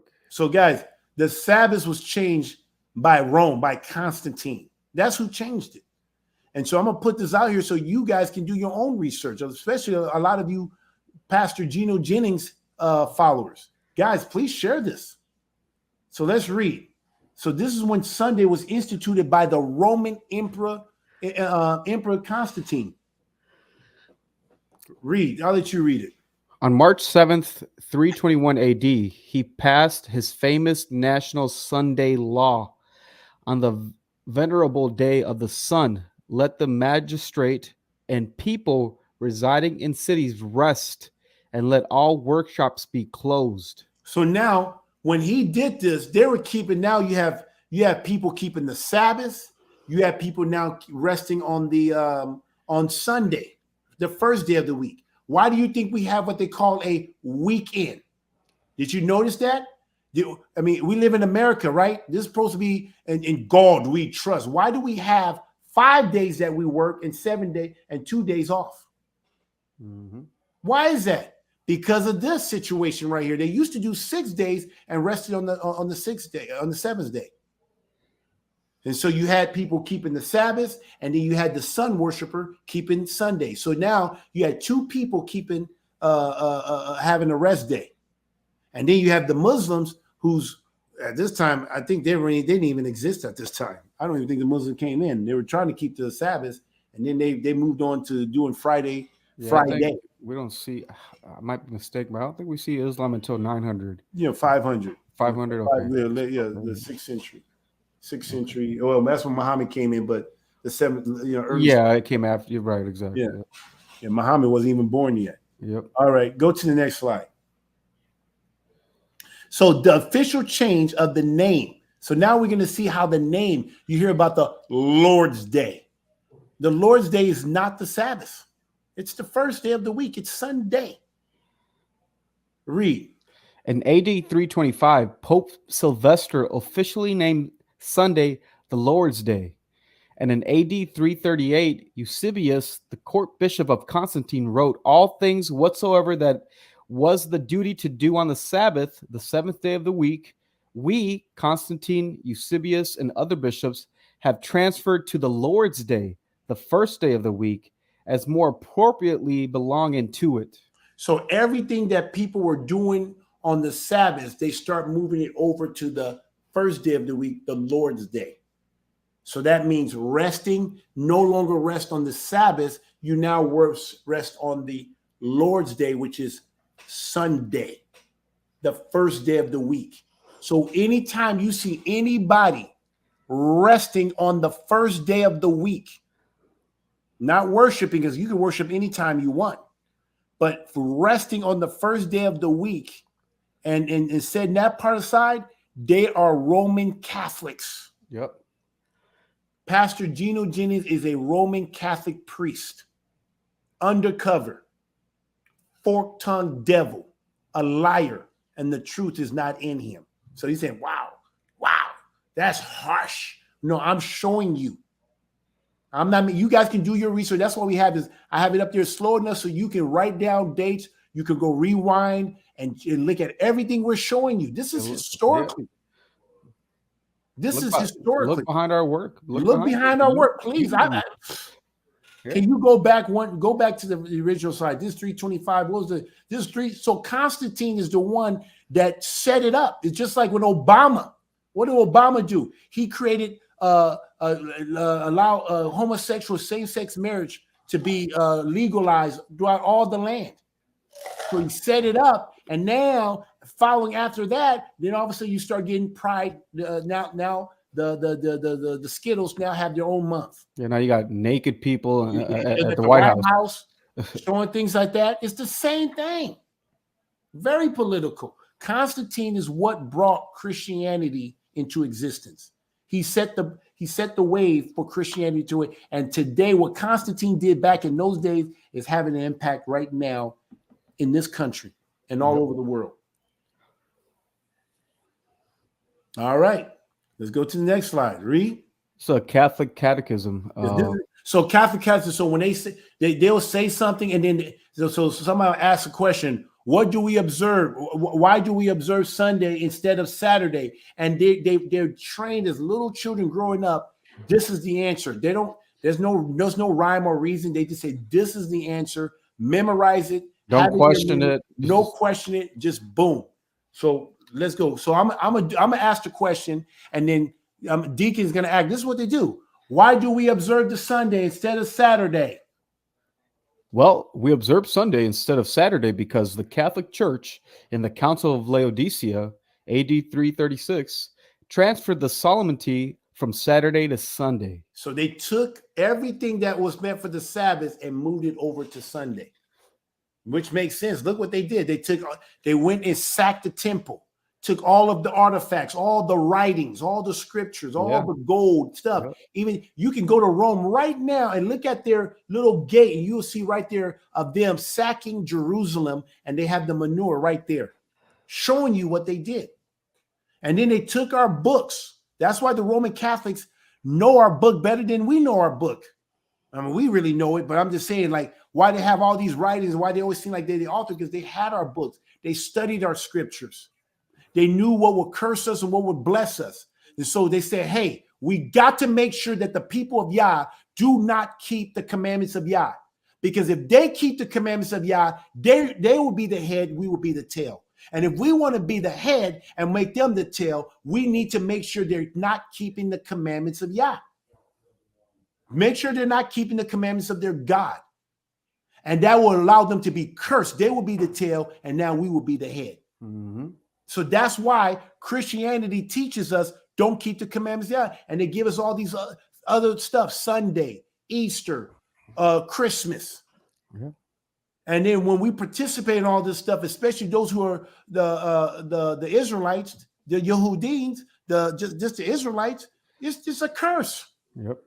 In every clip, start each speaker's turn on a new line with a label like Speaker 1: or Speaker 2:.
Speaker 1: quick.
Speaker 2: So, guys, the Sabbath was changed by Rome, by Constantine. That's who changed it. And so I'm going to put this out here so you guys can do your own research, especially a lot of you Pastor Gino Jennings followers. Guys, please share this. So let's read. So this is when Sunday was instituted by the Roman Emperor Constantine. Read. I'll let you read it.
Speaker 1: On March 7th, 321 AD, he passed his famous national Sunday law. On the venerable day of the sun, let the magistrate and people residing in cities rest, and let all workshops be closed.
Speaker 2: So now, when he did this, they were keeping. Now you have people keeping the Sabbath. You have people now resting on the on Sunday, the first day of the week. Why do you think we have what they call a weekend? Did you notice that? I mean, we live in America, right? This is supposed to be in God we trust. Why do we have 5 days that we work and 7 days and 2 days off?
Speaker 1: Mm-hmm.
Speaker 2: Why is that? Because of this situation right here. They used to do 6 days and rested on the sixth day, on the seventh day. And so you had people keeping the Sabbath, and then you had the sun worshiper keeping Sunday. So now you had two people keeping having a rest day. And then you have the Muslims who's at this time, I think they didn't even exist at this time. I don't even think the Muslims came in. They were trying to keep the Sabbath, and then they moved on to doing Friday.
Speaker 1: We don't see, I might be mistaken, but I don't think we see Islam until 900.
Speaker 2: 500.
Speaker 1: 500, okay.
Speaker 2: The 6th century. 6th century. Well, that's when Muhammad came in, but the 7th, early.
Speaker 1: Yeah, it came after. You're right, exactly.
Speaker 2: Yeah, Muhammad wasn't even born yet.
Speaker 1: Yep.
Speaker 2: All right, go to the next slide. So the official change of the name. So now we're going to see how the name, you hear about the Lord's Day. The Lord's Day is not the Sabbath. It's the first day of the week. It's Sunday. Read.
Speaker 1: In AD 325, Pope Sylvester officially named Sunday the Lord's Day. And in AD 338, Eusebius, the court bishop of Constantine, wrote, all things whatsoever that was the duty to do on the Sabbath, the seventh day of the week, we, Constantine, Eusebius, and other bishops, have transferred to the Lord's Day, the first day of the week, as more appropriately belonging to it.
Speaker 2: So everything that people were doing on the Sabbath, they start moving it over to the first day of the week, the Lord's Day. So that means resting, no longer rest on the Sabbath. You now rest on the Lord's Day, which is Sunday, the first day of the week. So anytime you see anybody resting on the first day of the week, not worshiping, because you can worship anytime you want, but resting on the first day of the week and setting that part aside, they are Roman Catholics.
Speaker 1: Yep.
Speaker 2: Pastor Gino Jennings is a Roman Catholic priest, undercover, fork-tongued devil, a liar, and the truth is not in him. So he's saying, wow, that's harsh. No, I'm showing you. I'm not, you guys can do your research. That's what we have is I have it up there slow enough so you can write down dates. You can go rewind and look at everything we're showing you. This is historically. This is historically.
Speaker 1: Look behind our work.
Speaker 2: Look behind our work, please. Can you go back to the original slide? This 325. What was this 3? So Constantine is the one that set it up. It's just like with Obama. What did Obama do? He created allow homosexual same-sex marriage to be legalized throughout all the land. So he set it up, and now following after that, then obviously you start getting pride. Now the Skittles now have their own month.
Speaker 1: Yeah, now you got naked people at the White House
Speaker 2: showing things like that. It's the same thing. Very political. Constantine is what brought Christianity into existence. He set the wave for Christianity to it. And today, what Constantine did back in those days is having an impact right now in this country and all over the world. All right. Let's go to the next slide. Read.
Speaker 1: So Catholic Catechism.
Speaker 2: So Catholic Catechism. So when they say they'll say something, and then so somebody asks a question, What do we observe? Why do we observe Sunday instead of Saturday? And they're trained as little children growing up. This is the answer. They don't. There's no rhyme or reason. They just say this is the answer. Memorize it.
Speaker 1: Don't question it.
Speaker 2: No question it. Just boom. So let's go. So I'm gonna ask the question, and then Deacon's gonna act. This is what they do. Why do we observe the Sunday instead of Saturday?
Speaker 1: Well, we observe Sunday instead of Saturday because the Catholic Church in the Council of Laodicea, AD 336, transferred the solemnity from Saturday to Sunday.
Speaker 2: So they took everything that was meant for the Sabbath and moved it over to Sunday, which makes sense. Look what they did. They went and sacked the temple, took all of the artifacts, all the writings, all the scriptures, all the gold stuff. Yep. Even you can go to Rome right now and look at their little gate, and you'll see right there of them sacking Jerusalem, and they have the manure right there, showing you what they did. And then they took our books. That's why the Roman Catholics know our book better than we know our book. I mean, we really know it, but I'm just saying, like, why they have all these writings, why they always seem like they're the author, because they had our books. They studied our scriptures. They knew what would curse us and what would bless us. And so they said, hey, we got to make sure that the people of Yah do not keep the commandments of Yah. Because if they keep the commandments of Yah, they will be the head, we will be the tail. And if we want to be the head and make them the tail, we need to make sure they're not keeping the commandments of Yah. Make sure they're not keeping the commandments of their God. And that will allow them to be cursed. They will be the tail, and now we will be the head. Mm-hmm. So that's why Christianity teaches us don't keep the commandments of Yah. And they give us all these other stuff, Sunday, Easter, Christmas. Mm-hmm. And then when we participate in all this stuff, especially those who are the Israelites, the Yehudim, just the Israelites, it's just a curse.
Speaker 1: Yep.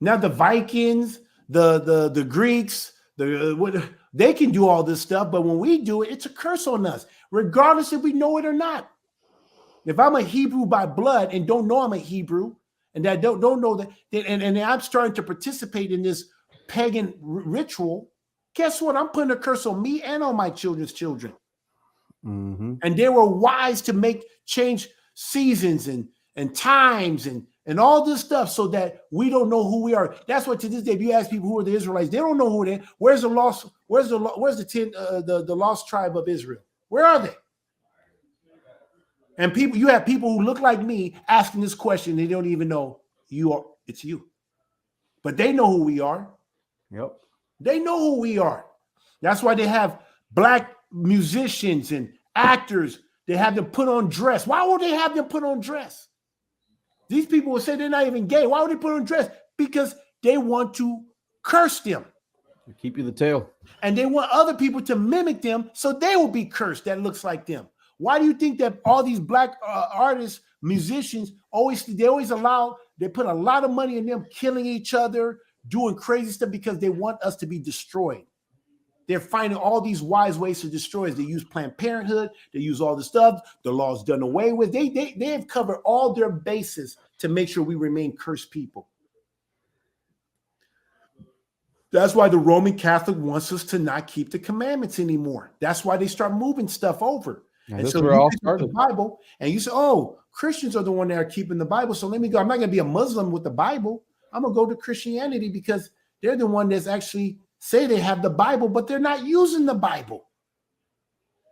Speaker 2: Now the Vikings, the Greeks, they can do all this stuff, but when we do it, it's a curse on us, regardless if we know it or not. If I'm a Hebrew by blood and don't know I'm a Hebrew, and I don't know that, and I'm starting to participate in this pagan ritual, guess what? I'm putting a curse on me and on my children's children. Mm-hmm. And they were wise to change seasons and times and all this stuff so that we don't know who we are. That's what to this day, if you ask people who are the Israelites, they don't know who they are. Where's the lost tribe of Israel? Where are they? And you have people who look like me asking this question. They don't even know it's you. But they know who we are.
Speaker 1: Yep.
Speaker 2: They know who we are. That's why they have black musicians and actors. They have them put on dress. Why would they have them put on dress? These people will say they're not even gay. Why would they put on dress? Because they want to curse them.
Speaker 1: Keep you the tail. And
Speaker 2: they want other people to mimic them so they will be cursed that looks like them. Why do you think that all these black artists, musicians, they put a lot of money in them killing each other, doing crazy stuff because they want us to be destroyed. They're finding all these wise ways to destroy us. They use Planned Parenthood. They use all this stuff. The law's done away with. They have covered all their bases to make sure we remain cursed people. That's why the Roman Catholic wants us to not keep the commandments anymore. That's why they start moving stuff over.
Speaker 1: And so we're all started.
Speaker 2: The Bible, and you say, "Oh, Christians are the one that are keeping the Bible." So let me go. I'm not going to be a Muslim with the Bible. I'm going to go to Christianity because they're the one that's actually say they have the Bible, but they're not using the Bible.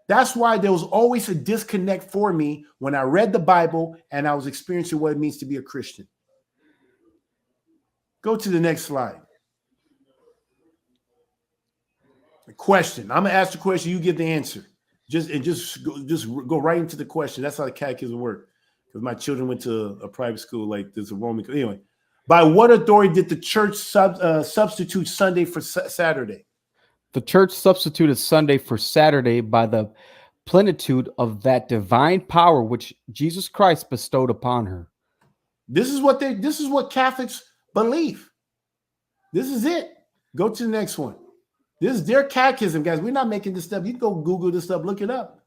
Speaker 2: That's why there was always a disconnect for me when I read the Bible and I was experiencing what it means to be a Christian. Go to the next slide. A question. I'm going to ask the question. You give the answer. Just go right into the question. That's how the catechism works. Because my children went to a private school like this, a Roman. Anyway, by what authority did the church substitute Sunday for Saturday?
Speaker 1: The church substituted Sunday for Saturday by the plenitude of that divine power which Jesus Christ bestowed upon her.
Speaker 2: This is what Catholics believe. This is it. Go to the next one. This is their catechism, guys. We're not making this stuff. You can go Google this stuff, look it up.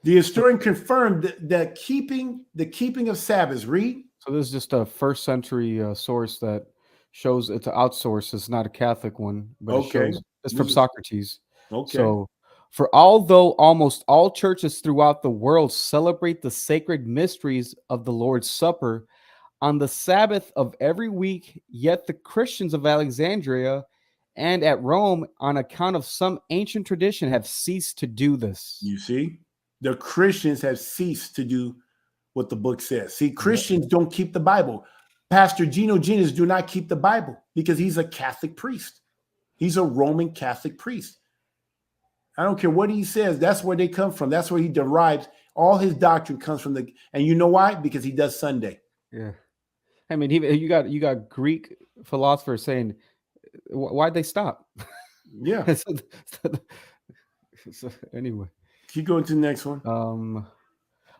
Speaker 2: The historian confirmed the keeping of Sabbaths. Read.
Speaker 1: So this is just a first century source that shows it's an outsource. It's not a Catholic one, but it shows it's from Socrates.
Speaker 2: Okay.
Speaker 1: So For although almost all churches throughout the world celebrate the sacred mysteries of the Lord's Supper on the Sabbath of every week, yet the Christians of Alexandria and at Rome, on account of some ancient tradition, have ceased to do this.
Speaker 2: You see, the Christians have ceased to do what the book says. See, Christians don't keep the Bible. Pastor Gino Jennings do not keep the Bible because he's a Catholic priest. He's a Roman Catholic priest. I don't care what he says. That's where they come from. That's where he derives. All his doctrine comes from and you know why? Because he does Sunday.
Speaker 1: Yeah. I mean, you got Greek philosophers saying, why'd they stop?
Speaker 2: Yeah.
Speaker 1: So anyway.
Speaker 2: Keep going to the next one.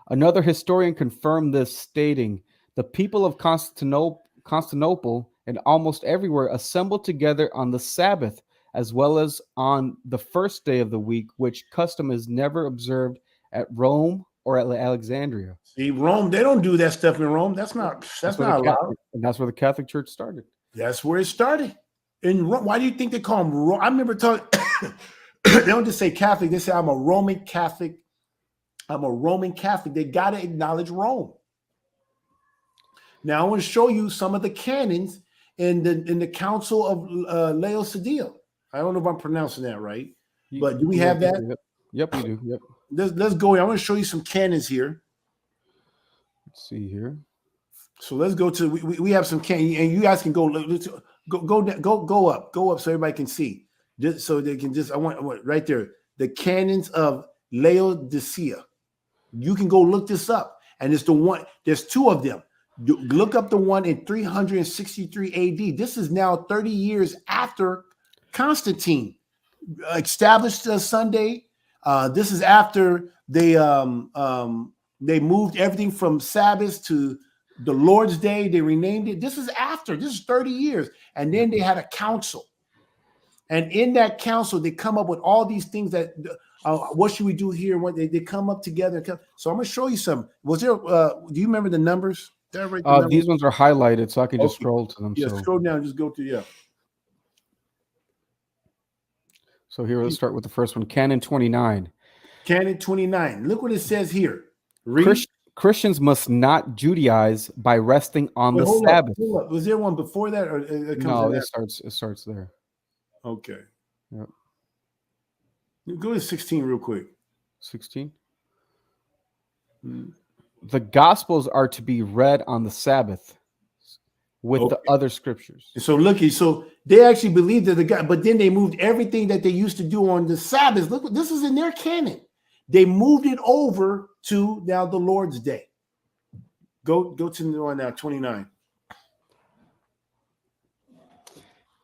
Speaker 1: Another historian confirmed this, stating, the people of Constantinople and almost everywhere assembled together on the Sabbath, as well as on the first day of the week, which custom is never observed at Rome or at Alexandria.
Speaker 2: See, Rome, they don't do that stuff in Rome. That's not allowed.
Speaker 1: And that's where the Catholic Church started.
Speaker 2: That's where it started. In Rome, why do you think they call them Rome? I remember talking, they don't just say Catholic, they say I'm a Roman Catholic. I'm a Roman Catholic. They got to acknowledge Rome. Now I want to show you some of the canons in the Council of Laodicea. I don't know if I'm pronouncing that right, but do we have that?
Speaker 1: Yep, we do. Yep.
Speaker 2: Let's go. I want to show you some canons here.
Speaker 1: Let's see here.
Speaker 2: So let's go to we have some canons, and you guys can go up so everybody can see. Just so they can I want right there the canons of Laodicea. You can go look this up, and it's the one. There's two of them. Look up the one in 363 AD. This is now 30 years after Constantine established Sunday. This is after they moved everything from Sabbath to the Lord's Day. They renamed it. This is after. This is 30 years. And then they had a council. And in that council, they come up with all these things that, what should we do here? What they come up together. So I'm going to show you some. Was there, do you remember the numbers?
Speaker 1: These ones are highlighted, so I can just scroll to them.
Speaker 2: Yeah, scroll down. Just go to,
Speaker 1: So here, let's start with the first one, Canon 29.
Speaker 2: Canon 29. Look what it says here.
Speaker 1: Christians must not Judaize by resting on the Sabbath.
Speaker 2: Hold up. Was there one before that? Or
Speaker 1: no, it starts there.
Speaker 2: Okay.
Speaker 1: Yep.
Speaker 2: Go to 16 real quick.
Speaker 1: 16. The Gospels are to be read on the Sabbath with the other scriptures.
Speaker 2: So so they actually believed that but then they moved everything that they used to do on the Sabbath. Look, this is in their canon. They moved it over to now the Lord's Day. Go to the one now, 29.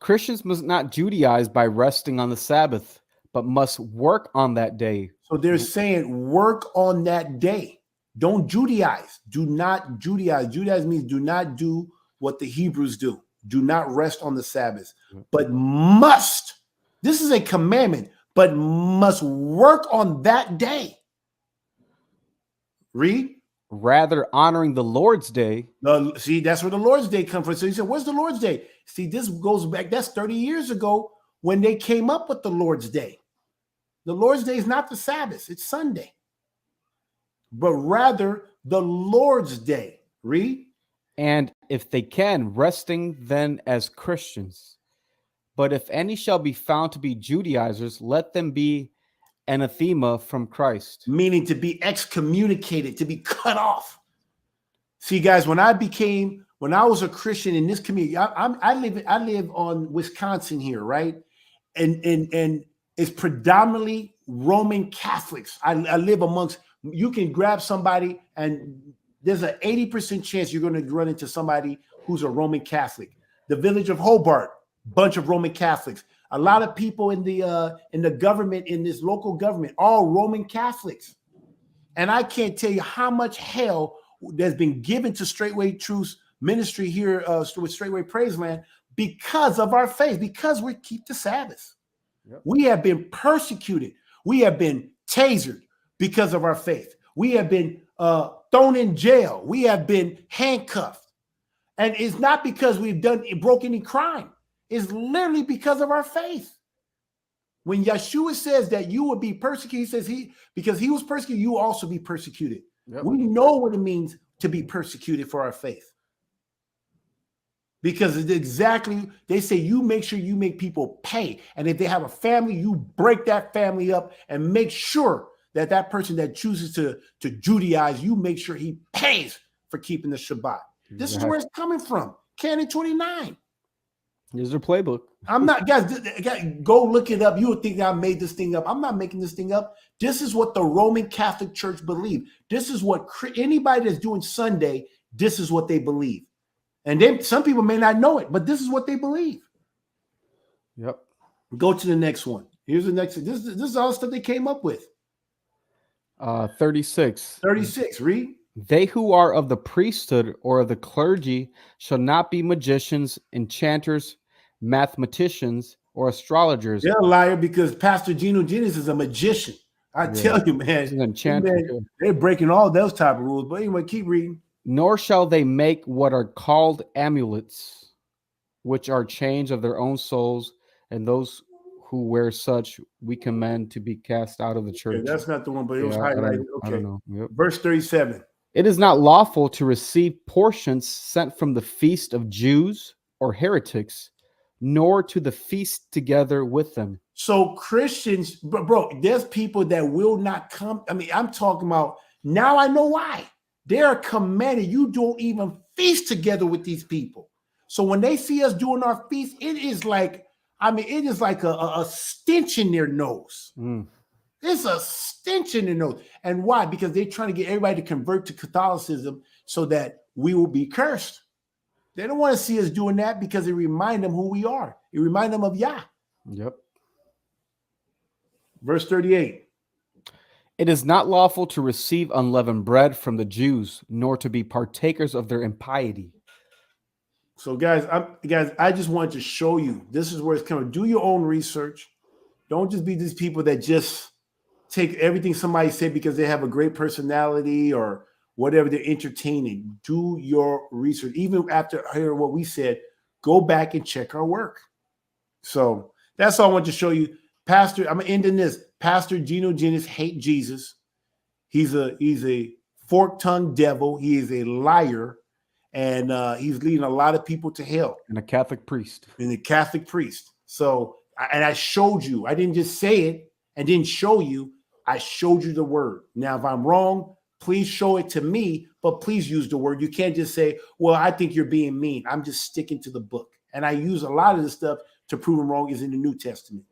Speaker 1: Christians must not Judaize by resting on the Sabbath, but must work on that day.
Speaker 2: So they're saying work on that day. Don't Judaize. Do not Judaize. Judaize means do not do what the Hebrews do. Do not rest on the Sabbath, but must. This is a commandment, but must work on that day. Read.
Speaker 1: Rather honoring the Lord's Day.
Speaker 2: See, that's where the Lord's Day comes from. So he said, where's the Lord's Day? See, this goes back. That's 30 years ago when they came up with the Lord's Day. The Lord's Day is not the Sabbath. It's Sunday. But rather the Lord's Day. Read.
Speaker 1: And if they can, resting then as Christians. But if any shall be found to be Judaizers, let them be anathema from Christ.
Speaker 2: Meaning to be excommunicated, to be cut off. See, guys, when I was a Christian in this community, I live on Wisconsin here, right? And it's predominantly Roman Catholics. I live amongst, you can grab somebody and there's an 80% chance you're going to run into somebody who's a Roman Catholic. The village of Hobart, bunch of Roman Catholics. A lot of people in the government, in this local government, all Roman Catholics. And I can't tell you how much hell that's been given to Straitway Truth's ministry here with Straitway Praiseland because of our faith, because we keep the Sabbath. Yep. We have been persecuted. We have been tasered because of our faith. We have been thrown in jail. We have been handcuffed. And it's not because we've broke any crime. It's literally because of our faith. When Yeshua says that you will be persecuted, he says because he was persecuted, you will also be persecuted.
Speaker 1: Yep.
Speaker 2: We know what it means to be persecuted for our faith. Because it's exactly, they say you make sure you make people pay. And if they have a family, you break that family up and make sure that that person that chooses to Judaize, you make sure he pays for keeping the Shabbat. This is where it's coming from. Canon 29.
Speaker 1: Here's their playbook.
Speaker 2: I'm not, guys, go look it up. You would think I made this thing up. I'm not making this thing up. This is what the Roman Catholic Church believed. This is what anybody that's doing Sunday, this is what they believe. And then some people may not know it, but this is what they believe.
Speaker 1: Yep.
Speaker 2: Go to the next one. Here's the next. This is all stuff they came up with.
Speaker 1: 36.
Speaker 2: 36. Read.
Speaker 1: They who are of the priesthood or of the clergy shall not be magicians, enchanters, mathematicians, or astrologers.
Speaker 2: They're a liar because Pastor Gino Jennings is a magician. I tell you, man.
Speaker 1: He's an enchanter.
Speaker 2: Man, they're breaking all those type of rules. But anyway, keep reading.
Speaker 1: Nor shall they make what are called amulets, which are chains of their own souls, and those who wear such we command to be cast out of the church.
Speaker 2: Yeah, that's not the one, but it was highlighted. Okay.
Speaker 1: I don't know. Yep.
Speaker 2: Verse 37.
Speaker 1: It is not lawful to receive portions sent from the feast of Jews or heretics, nor to the feast together with them.
Speaker 2: So Christians, bro, there's people that will not come. I mean, I'm talking about now. I know why. They are commanded. You don't even feast together with these people. So when they see us doing our feast, it is like, it is like a stench in their nose. It's a stench in their nose. And why? Because they're trying to get everybody to convert to Catholicism so that we will be cursed. They don't want to see us doing that because it reminds them who we are. It reminds them of Yah.
Speaker 1: Yep.
Speaker 2: Verse 38.
Speaker 1: It is not lawful to receive unleavened bread from the Jews, nor to be partakers of their impiety.
Speaker 2: So, guys, I just wanted to show you. This is where it's coming. Do your own research. Don't just be these people that just take everything somebody said because they have a great personality or whatever they're entertaining. Do your research. Even after hearing what we said, go back and check our work. So that's all I want to show you. Pastor, I'm ending this. Pastor Gino Jennings hate Jesus. He's a fork-tongued devil. He is a liar, and he's leading a lot of people to hell.
Speaker 1: And a Catholic priest.
Speaker 2: And a Catholic priest. So, and I showed you. I didn't just say it and didn't show you. I showed you the word. Now, if I'm wrong, please show it to me, but please use the word. You can't just say, well, I think you're being mean. I'm just sticking to the book. And I use a lot of the stuff to prove them wrong is in the New Testament.